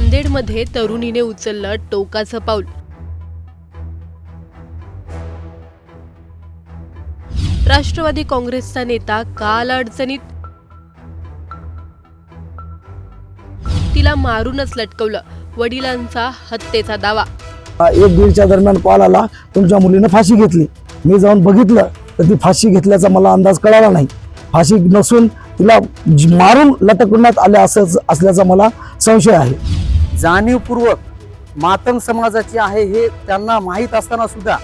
नांदेडमध्ये तरुणीने उचललं टोकाचं पाऊल। राष्ट्रवादी काँग्रेसचा नेता काल अडचणीत, तिला मारूनच लटकवलं, वडिलांचा हत्येचा दावा। 1-1:30च्या दरम्यान कॉल आला, तुमच्या मुलीने फाशी घेतली। मी जाऊन बघितलं तर ती फाशी घेतल्याचा मला अंदाज कळाला नाही। फाशी नसून तिला मारून लटकवण्यात आले असल्याचा मला संशय आहे। जाणीवपूर्वक मातंग समाजाची आहे हे त्यांना माहीत असताना सुद्धा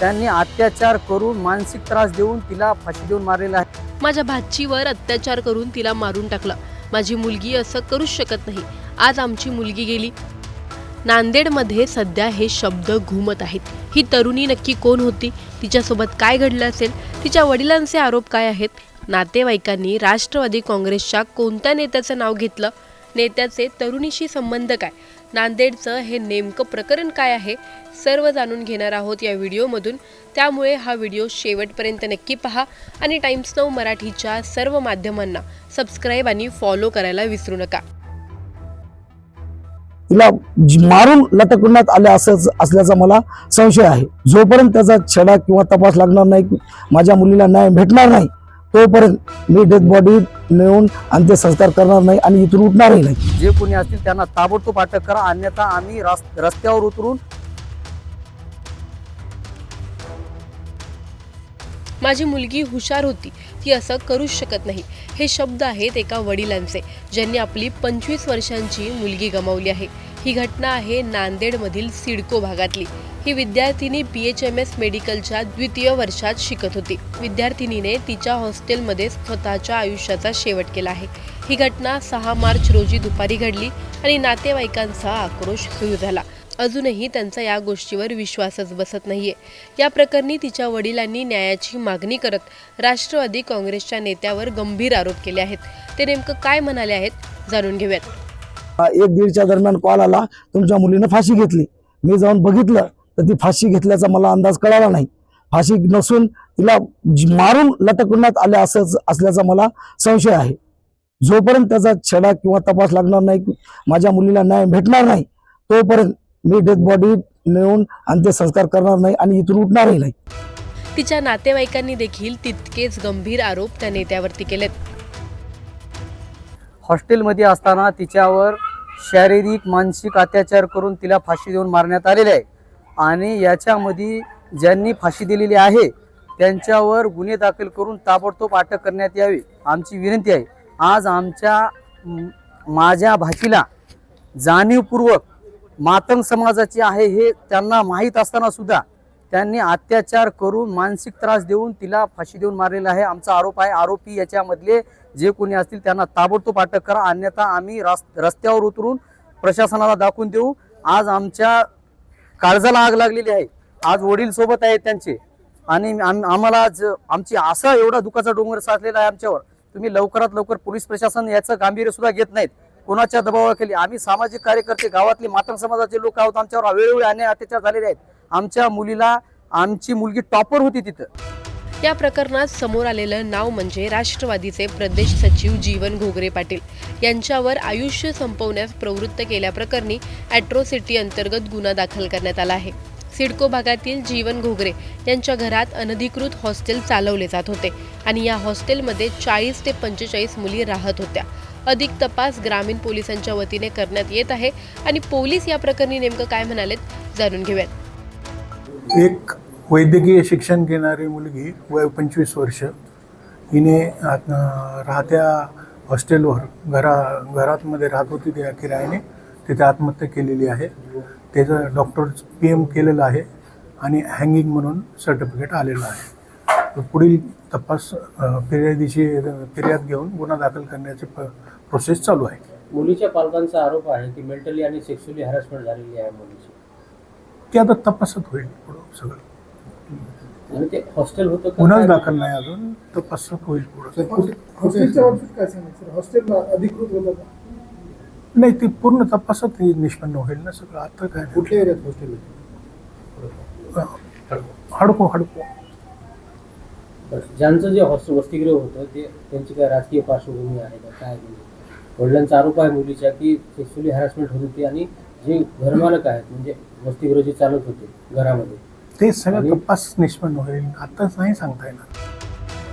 त्यांनी अत्याचार करून मानसिक त्रास देऊन तिला फाशी देऊन मारलेला आहे। माझ्या भाचीवर अत्याचार करून तिला मारून टाकलं। माझी मुलगी असं करूच शकत नाही। आज आमची मुलगी गेली। नांदेडमध्ये सध्या हे शब्द घुमत आहेत। ही तरुणी नक्की कोण होती? तिच्यासोबत काय घडलं असेल? तिच्या वडिलांचे आरोप काय आहेत? नातेवाईकांनी राष्ट्रवादी काँग्रेसच्या कोणत्या नेत्याचं नाव घेतलं? नेत्याचे तरुणीशी संबंध काय? नांदेडचं हे नेमकं प्रकरण काय आहे? सर्व जाणून घेणार आहोत या व्हिडिओमधून। त्यामुळे हा व्हिडिओ शेवटपर्यंत नक्की पहा आणि टाइम्स नाऊ मराठीच्या सर्व माध्यमांना सबस्क्राईब आणि फॉलो करायला विसरू नका। तिला मारून लटकवण्यात आले असल्याचा मला संशय आहे। जोपर्यंत त्याचा छडा किंवा तपास लागणार नाही, माझ्या मुलीला न्याय भेटणार नाही, तोपर्यंत मी डेड बॉडी नेऊन अंत्यसंस्कार करणार नाही आणि इथून उठणारही नाही। जे कोणी असतील त्यांना ताबडतोब अटक करा, अन्यथा आम्ही रस्त्यावर उतरून माझी मुलगी हुशार होती, ती असं करूच शकत नाही। हे शब्द आहेत एका वडिलांचे, ज्यांनी आपली 25 वर्षांची मुलगी गमावली आहे। ही घटना आहे नांदेडमधील सिडको भागातली। ही विद्यार्थिनी BHMS मेडिकलच्या 2य वर्षात शिकत होती। विद्यार्थिनीने तिच्या हॉस्टेलमध्ये स्वतःच्या आयुष्याचा शेवट केला आहे। ही घटना 6 मार्च रोजी दुपारी घडली आणि नातेवाईकांचा आक्रोश सुरू झाला। अजूनही त्यांचा या गोष्टीवर विश्वासच बसत नाहीये। या प्रकरणी तिच्या वडिलांनी न्यायाची मागणी करत राष्ट्रवादी काँग्रेसच्या नेत्यावर गंभीर आरोप केले आहेत। ते नेमकं काय म्हणाले आहेत जाणून घेऊयात। 1-1:30च्या दरम्यान कॉल आला, तुमच्या मुलीने फाशी घेतली। मी जाऊन बघितलं तर ती फाशी घेतल्याचा मला अंदाज कळाला नाही। फाशी नसून तिला मारून लटकवण्यात आले असल्याचा मला संशय आहे। जोपर्यंत त्याचा छडा किंवा तपास लागणार नाही, माझ्या मुलीला न्याय भेटणार नाही, तोपर्यंत मी डेड बॉडी नेऊन अंत्यसंस्कार करणार नाही आणि इथून उठणारही नाही। तिच्या नातेवाईकांनी देखील तितकेच गंभीर आरोप त्या नेत्यावरती केलेत। हॉस्टेलमध्ये असताना तिच्यावर शारीरिक मानसिक अत्याचार करून तिला फाशी देऊन मारण्यात आलेले आहे आणि याच्यामध्ये ज्यांनी फाशी दिलेली आहे त्यांच्यावर गुन्हे दाखल करून ताबडतोब अटक करण्यात यावी आमची विनंती आहे। आज माझ्या भाचीला जाणीवपूर्वक मातंग समाजाची आहे हे त्यांना माहीत असताना सुद्धा त्यांनी अत्याचार करून मानसिक त्रास देऊन तिला फाशी देऊन मारलेला आहे आमचा आरोप आहे। आरोपी याच्यामधले जे कोणी असतील त्यांना ताबडतोब अटक करा, अन्यथा आम्ही रस्त्यावर उतरून प्रशासनाला दाखवून देऊ। आज आमच्या काळजाला आग लागलेली आहे। आज वडील सोबत आहेत त्यांचे आणि आम्हाला आज आमची असा एवढा दुःखाचा डोंगर साचलेला आहे आमच्यावर। तुम्ही लवकरात लवकर पोलीस प्रशासन याचं गांभीर्य सुद्धा घेत नाहीत। कोणाच्या दबावाखाली आम्ही सामाजिक कार्यकर्ते, गावातले मातंग समाजाचे लोक आहोत, आमच्यावर वेळोवेळी अन्याय अत्याचार झालेले आहेत। आमच्या मुलीला, आमची मुलगी टॉपर होती तिथं। या प्रकरणात समोर आलेलं नाव म्हणजे राष्ट्रवादीचे प्रदेश सचिव जीवन घोगरे पाटील यांच्यावर आयुष्य संपवण्यास प्रवृत्त केल्याप्रकरणी ॲट्रॉसिटी अंतर्गत गुन्हा दाखल करण्यात आला आहे। सिडको भागातील जीवन घोगरे यांच्या घरात अनधिकृत हॉस्टेल चालवले जात होते आणि या हॉस्टेलमध्ये 40 ते 45 मुली राहत होत्या। अधिक तपास ग्रामीण पोलिसांच्या वतीने करण्यात येत आहे आणि पोलीस या प्रकरणी नेमकं काय म्हणालेत जाणून घेऊयात। एक वैद्यकीय शिक्षण घेणारी मुलगी वय 25 वर्ष, हिने राहत्या हॉस्टेलवर घरामध्ये राहत होती त्या किरायाने, तिथे आत्महत्या केलेली आहे। त्याचं डॉक्टर PM केलेलं आहे आणि हँगिंग म्हणून सर्टिफिकेट आलेलं आहे। पुढील तपास फिर्याद घेऊन गुन्हा दाखल करण्याची प्रोसेस चालू आहे। मुलीच्या पालकांचा आरोप आहे की मेंटली आणि सेक्शुअली हॅरॅसमेंट झालेली आहे मुलीची। ते आता तपासात होईल पुढं सगळं। आणि ते हॉस्टेल होतं का? गुन्हा दाखल नाही अजून, तपासात होईल पुढं। हॉस्टेलच्या बाबतीत काय सांगायचं? हॉस्टेल अधिकृत होतं का? नाही, ते पूर्ण तपासात निष्पन्न होईल ना सगळं। आता काय कुठल्या एरियात हॉस्टेल? हडको ज्यांचं जे वसतिगृह होतं ते त्यांची काय राजकीय पार्श्वभूमी आहे का काय? वडिलांचा आरोप आहे मुलीच्या की सेक्शुअली हॅरासमेंट होत होती आणि जे घरमालक आहेत म्हणजे वसतिगृह जे चालत होते घरामध्ये ते सगळं आणि- तपास निष्पन्न होईल, आताच नाही सांगता येणार.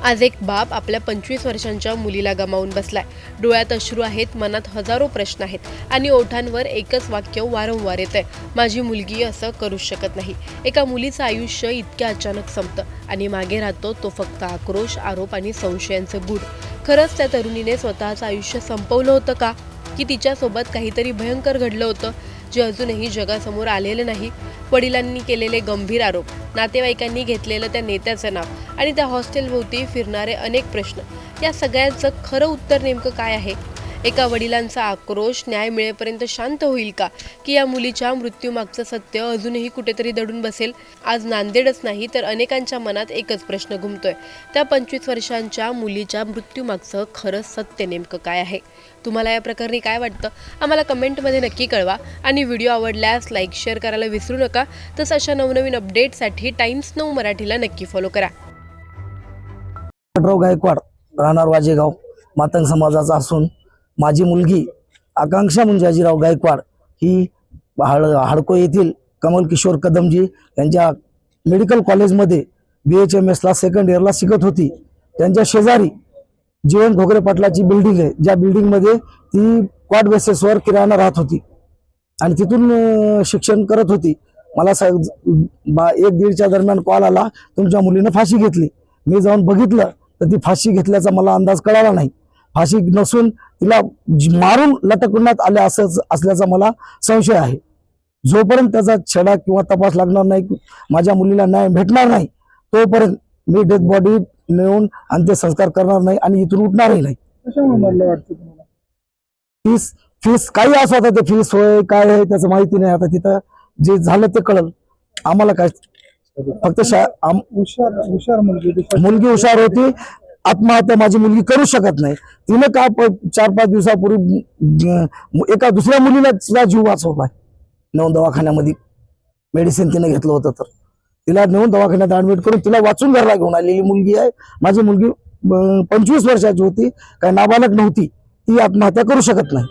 आज एक बाप आपल्या 25 वर्षांच्या मुलीला गमावून बसलाय. डोळ्यात अश्रू आहेत, मनात हजारो प्रश्न आहेत आणि ओठांवर एकच वाक्य वारंवार येतंय, माझी मुलगी असं करूच शकत नाही. एका मुलीचं आयुष्य इतक्या अचानक संपतं आणि मागे राहतो तो फक्त आक्रोश, आरोप आणि संशयांचं गूढ. खरंच त्या तरुणीने स्वतःचं आयुष्य संपवलं होतं का, की तिच्यासोबत काहीतरी भयंकर घडलं होतं जे अजूनही जगासमोर आलेलं नाही? वडिलांनी केलेले गंभीर आरोप, नातेवाईकांनी घेतलेलं त्या नेत्याचं नाव आणि त्या हॉस्टेलभोवती फिरणारे अनेक प्रश्न, या सगळ्यांचं खरं उत्तर नेमकं काय आहे? एका वडिलांचा आक्रोश न्याय मिळेपर्यंत शांत होईल का, की या मुलीच्या मृत्यूमागचं सत्य अजूनही कुठेतरी दडून बसेल? आज नांदेडच नाही तर अनेकांच्या मनात एकच प्रश्न घुमतोय, त्या 25 वर्षांच्या मुलीच्या मृत्यूमागचं खरं सत्य नेमकं काय आहे? तुम्हाला या प्रकरणी काय वाटतं आम्हाला कमेंटमध्ये नक्की कळवा आणि व्हिडिओ आवडल्यास लाईक शेअर करायला विसरू नका. तसं अशा नवनवीन अपडेटसाठी टाइम्स 9 मराठीला नक्की फॉलो करा. राव गायकवाड, राहणार वाजेगाव, मातंग समाजाचा असून माझी मुलगी आकांक्षा मुंजाजीराव गायकवाड ही हाडको येथील कमल किशोर कदमजी यांच्या मेडिकल कॉलेजमध्ये BHMSला सेकंड इयरला शिकत होती. त्यांच्या शेजारी जीवन घोगरे पाटलाची बिल्डिंग आहे, ज्या बिल्डिंगमध्ये ती क्वाड बेसिसवर किरायानं राहत होती आणि तिथून शिक्षण करत होती. मला 1-1:30च्या दरम्यान कॉल आला, तुमच्या मुलीनं फाशी घेतली. मी जाऊन बघितलं तर ती फाशी घेतल्याचा मला अंदाज कळाला नाही. फाशी नसून तिला मारून लटकवण्यात आले असल्याचा मला संशय आहे. जोपर्यंत त्याचा छडा किंवा तपास लागणार नाही, माझ्या मुलीला न्याय भेटणार नाही, तोपर्यंत मी डेथ बॉडी नेऊन अंत्यसंस्कार करणार नाही आणि इथून उठणारही नाही. कशामुळे मला वाटतं तुम्हाला? फीस काही असो, आता ते फीस होय काय आहे त्याचं माहिती नाही. आता तिथं जे झालं ते कळलं आम्हाला. काय फक्त हुशार मुलगी हुशार होती. आत्महत्या माझी मुलगी करू शकत नाही. तिने का 4-5 दिवसापूर्वी एका दुसऱ्या मुलीला सुद्धा जीव वाचवलाय. नेऊन दवाखान्यामध्ये मेडिसिन तिने घेतलं होतं, तर तिला नेऊन दवाखान्यात ऍडमिट करून तिला वाचून घरला घेऊन आलेली मुलगी आहे. माझी मुलगी 25 वर्षाची होती, काही नाबालक नव्हती. ती आत्महत्या करू शकत नाही.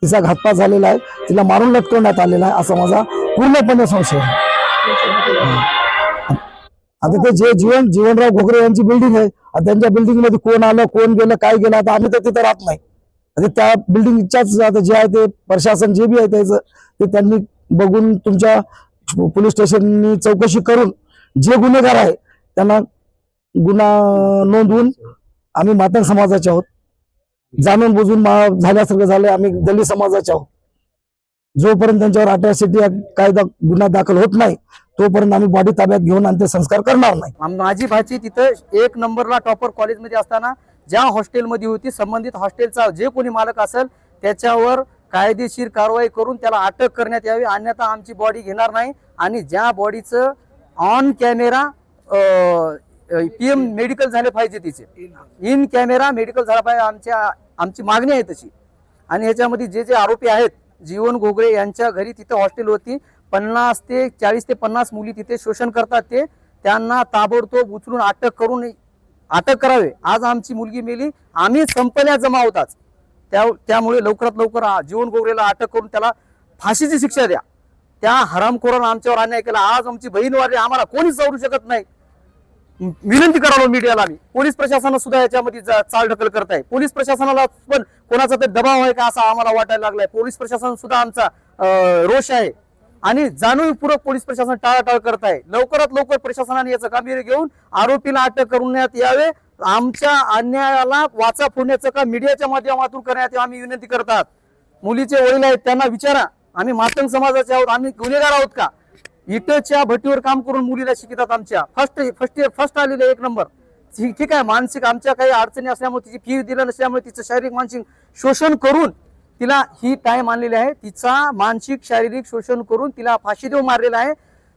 तिचा घातपात झालेला आहे, तिला मारून लटकवण्यात आलेला आहे असा माझा पूर्णपणे संशय आहे. आता ते जे जीवनराव घोगरे यांची बिल्डिंग आहे, त्यांच्या बिल्डिंग मध्ये कोण आलं कोण गेलं काय गेलं, आता आम्ही तर तिथं राहत नाही. आता त्या बिल्डिंगच्याच आता जे आहे ते प्रशासन जे बी आहे त्याचं ते त्यांनी बघून तुमच्या पोलीस स्टेशननी चौकशी करून जे गुन्हेगार आहे त्यांना गुन्हा नोंदवून, आम्ही मातंग समाजाचे आहोत, जाणून बुजून झाल्यासारखं झालं. आम्ही दलित समाजाचे आहोत. जोपर्यंत त्यांच्यावर अट्रॉसिटी कायदा गुन्हा दाखल होत नाही तोपर्यंत आम्ही बॉडी ताब्यात घेऊन अंत्यसंस्कार करणार नाही. माझी भाची तिथं 1 नंबरला टॉपर कॉलेजमध्ये असताना ज्या हॉस्टेलमध्ये होती, संबंधित हॉस्टेलचा जे कोणी मालक असेल त्याच्यावर कायदेशीर कारवाई करून त्याला अटक करण्यात यावी, अन्यथा आमची बॉडी घेणार नाही. आणि ज्या बॉडीचं ऑन कॅमेरा PM मेडिकल झाले पाहिजे, तिचे इन कॅमेरा मेडिकल झाला पाहिजे, आमची मागणी आहे तशी. आणि ह्याच्यामध्ये जे आरोपी आहेत, जीवन घोगरे यांच्या घरी तिथं हॉस्टेल होती, 40 ते 50 मुली तिथे शोषण करतात. त्यांना ताबडतोब उचलून अटक करावे. आज आमची मुलगी मेली, आम्ही संपल्या जमा होताच. त्यामुळे लवकरात लवकर जीवन घोगरेला अटक करून त्याला फाशीची शिक्षा द्या. त्या हरामखोरानं आमच्यावर अन्याय केला. आज आमची बहीण वारली, आम्हाला कोणीच जाऊ शकत नाही. विनंती करावं मीडियाला मी. पोलीस प्रशासनानं सुद्धा याच्यामध्ये चालढकल करत आहे. पोलीस प्रशासनाला पण कोणाचा तरी दबाव आहे का असं आम्हाला वाटायला लागलाय. पोलीस प्रशासन सुद्धा आमचा रोष आहे आणि जाणीवपूर्वक पोलीस प्रशासन टाळाटाळ करत आहे. लवकरात लवकर प्रशासनाने याचं गांभीर्य घेऊन आरोपीला अटक करण्यात यावे. आमच्या अन्यायाला वाचा फोडण्याचं काम मीडियाच्या माध्यमातून करण्यात यावं आम्ही विनंती करतात. मुलीचे वडील आहेत, त्यांना विचारा, आम्ही मातंग समाजाचे आहोत, आम्ही गुन्हेगार आहोत का? इटच्या भट्टीवर काम करून मुलीला शिकतात. आमच्या फर्स्ट आलेले 1 नंबर. ठीक आहे, मानसिक आमच्या काही अडचणी असल्यामुळे तिची फी दिलं नसल्यामुळे तिचं शारीरिक मानसिक शोषण करून तिला ही टाइम आणलेली आहे. तिचा मानसिक शारीरिक शोषण करून तिला फाशी देऊन मारलेला आहे.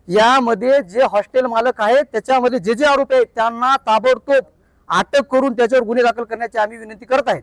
यामध्ये जे हॉस्टेल मालक आहेत त्याच्यामध्ये जे आरोपी आहेत त्यांना ताबडतोब अटक करून त्याच्यावर गुन्हे दाखल करण्याची आम्ही विनंती करत आहेत.